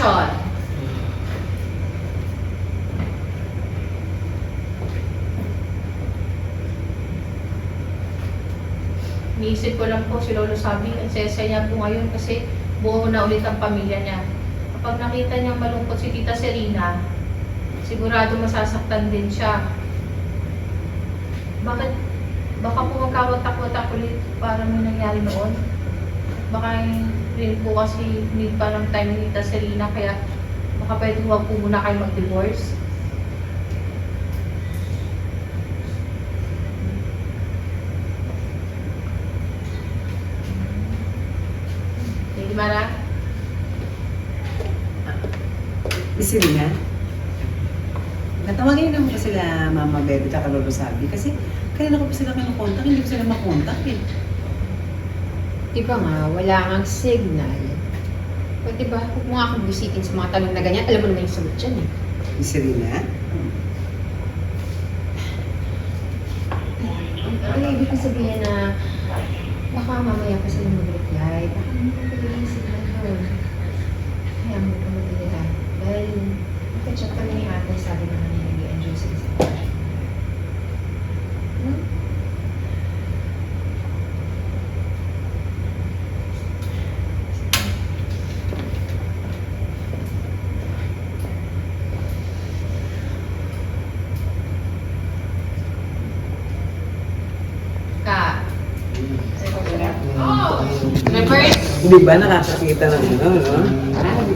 Action! Iniisip ko lang po si Lolo Sabi, ang sesaya niya po ngayon kasi buo na ulit ang pamilya niya. Kapag nakita niya malungkot si Tita Serena, sigurado masasaktan din siya. Bakit? Baka po magkawatak-watak ulit para may nangyari noon. Baka rin po kasi need pa ng time ni Tita Serena, kaya baka pwede huwag po muna kayo mag-divorce. Lady Mara? Miss Serena, natawagin niyo naman po sila Mama Bebe at Lolo Sabi kasi kanina ko po sila kinukontak, hindi ko sila makontak eh. Di ba nga, wala kang signal. O di ba, huwag mo nga akong bisitin sa mga tanong na ganyan. Alam mo naman yung sagot dyan eh. Miss Serena? Ay, ibig ko sabihin na baka mamaya pa sila mag-reply. Baka hindi sila doon. Kaya mo ka mag-reply. Dahil nagka-chat kami ni ate, sabi naman niya nag-i-enjoy sila sa pagkakas. Hmm? Ka. Oh! Reverse! Hindi ba nakakakita ng ano, no?